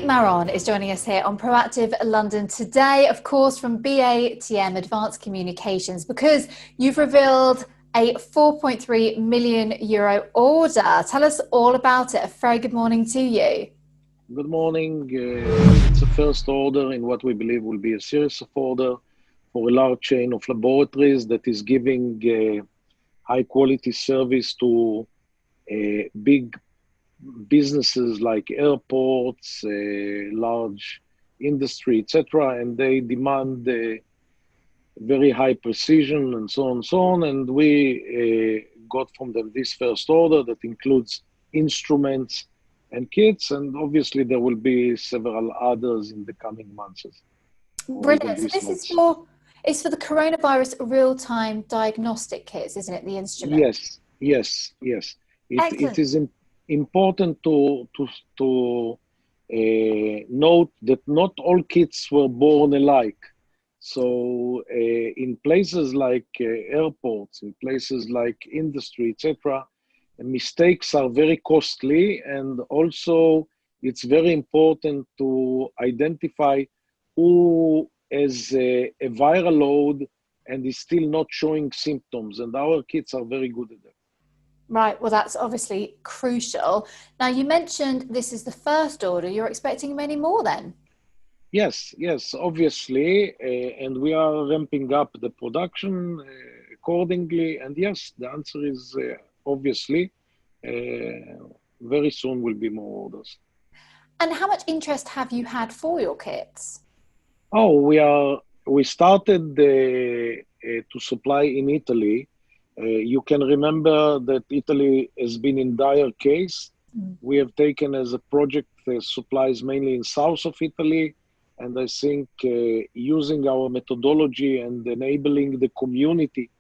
Maron is joining us here on Proactive London today, of course, from BATM Advanced Communications, because you've revealed a €4.3 million order. Tell us all about it. A very good morning to you. Good morning. It's a first order in what we believe will be a series of order for a large chain of laboratories that is giving high quality service to big businesses like airports, large industry, etc. And they demand very high precision and so on and so on. And we got from them this first order that includes instruments and kits, and obviously there will be several others in the coming months. Brilliant. So this is for the coronavirus real-time diagnostic kits, isn't it? The instrument. Yes. It is important to note that not all kits were born alike. So in places like airports, in places like industry, etc., mistakes are very costly, and also it's very important to identify who has a viral load and is still not showing symptoms, and our kits are very good at that. Right, well, that's obviously crucial. Now, you mentioned this is the first order. You're expecting many more then? Yes, obviously, and we are ramping up the production accordingly. And yes, the answer is obviously, very soon will be more orders. And how much interest have you had for your kits? Oh, we started to supply in Italy. You can remember that Italy has been in dire case. We have taken as a project supplies mainly in south of Italy, and I think using our methodology and enabling the community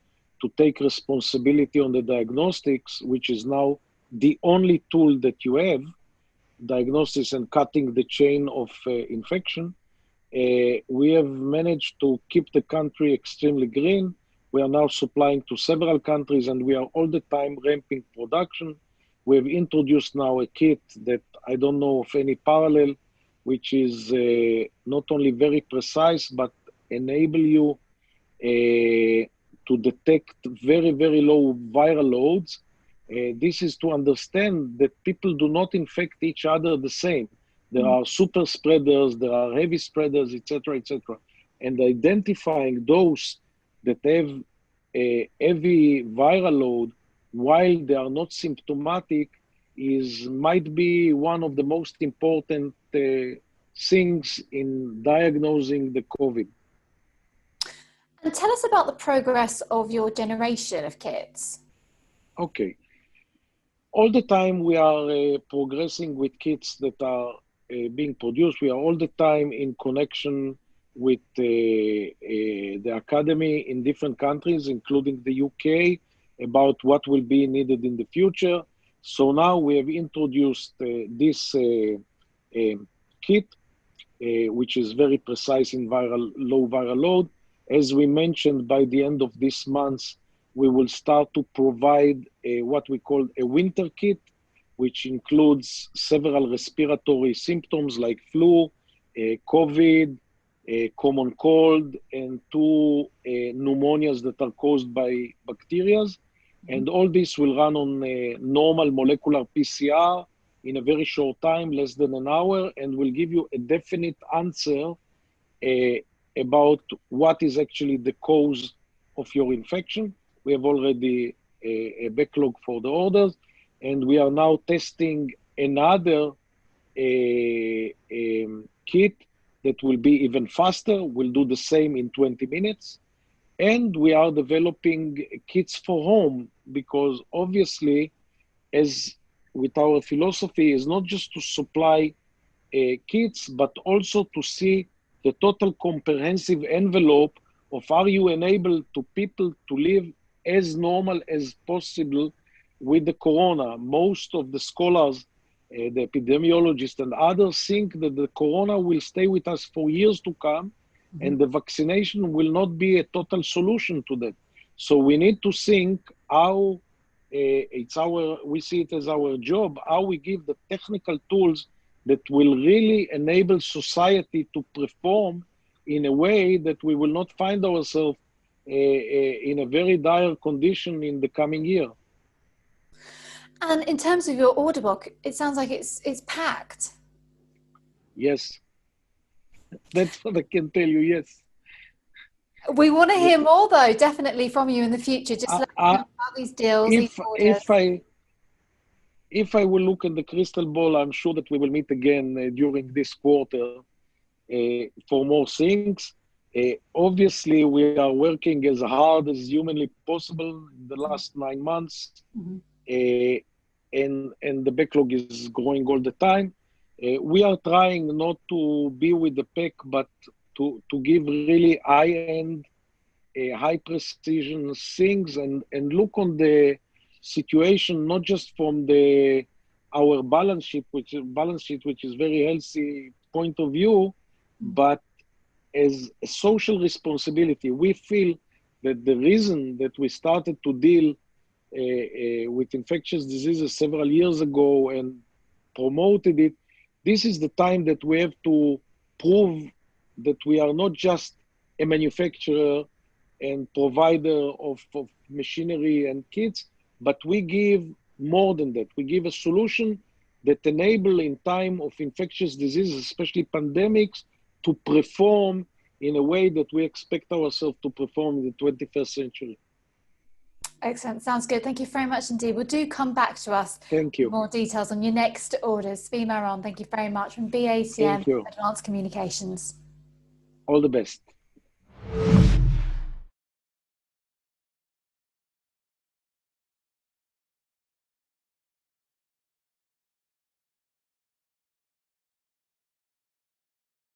to take responsibility on the diagnostics, which is now the only tool that you have, diagnosis and cutting the chain of infection, we have managed to keep the country extremely green. We are now supplying to several countries, and we are all the time ramping production. We have introduced now a kit that I don't know of any parallel, which is not only very precise, but enable you to detect very, very low viral loads. This is to understand that people do not infect each other the same. There are super spreaders, there are heavy spreaders, etc., etc. And identifying those that have a heavy viral load while they are not symptomatic might be one of the most important things in diagnosing the COVID. And tell us about the progress of your generation of kits. Okay. All the time we are progressing with kits that are being produced. We are all the time in connection with the academy in different countries, including the UK, about what will be needed in the future. So now we have introduced this kit, which is very precise in low viral load. As we mentioned, by the end of this month, we will start to provide what we call a winter kit, which includes several respiratory symptoms like flu, COVID, common cold, and two pneumonias that are caused by bacteria. And all this will run on normal molecular PCR in a very short time, less than an hour, and will give you a definite answer about what is actually the cause of your infection. We have already a backlog for the orders, and we are now testing another kit that will be even faster. We'll do the same in 20 minutes. And we are developing kits for home, because obviously, as with our philosophy, is not just to supply kits, but also to see the total comprehensive envelope of are you enable to people to live as normal as possible with the corona. Most of the scholars, the epidemiologists and others think that the corona will stay with us for years to come, and the vaccination will not be a total solution to that. So we need to think how we see it as our job, how we give the technical tools that will really enable society to perform in a way that we will not find ourselves in a very dire condition in the coming year. And in terms of your order book, it sounds like it's packed. Yes, that's what I can tell you. Yes. We want to Yes. hear more, though, definitely from you in the future. Just let me know about these deals, these orders. If I will look in the crystal ball, I'm sure that we will meet again during this quarter for more things. Obviously, we are working as hard as humanly possible in the last 9 months, Mm-hmm. And the backlog is growing all the time. We are trying not to be with the pack, but to give really high-end, high precision things, and look on the situation not just from our balance sheet, which is very healthy point of view, but as a social responsibility. We feel that the reason that we started to deal with infectious diseases several years ago and promoted it, this is the time that we have to prove that we are not just a manufacturer and provider of machinery and kits, but we give more than that. We give a solution that enable in time of infectious diseases, especially pandemics, to perform in a way that we expect ourselves to perform in the 21st century. Excellent. Sounds good. Thank you very much indeed. Well, do come back to us Thank you. for more details on your next orders. Maron, thank you very much from BATM Thank you. Advanced Communications. All the best.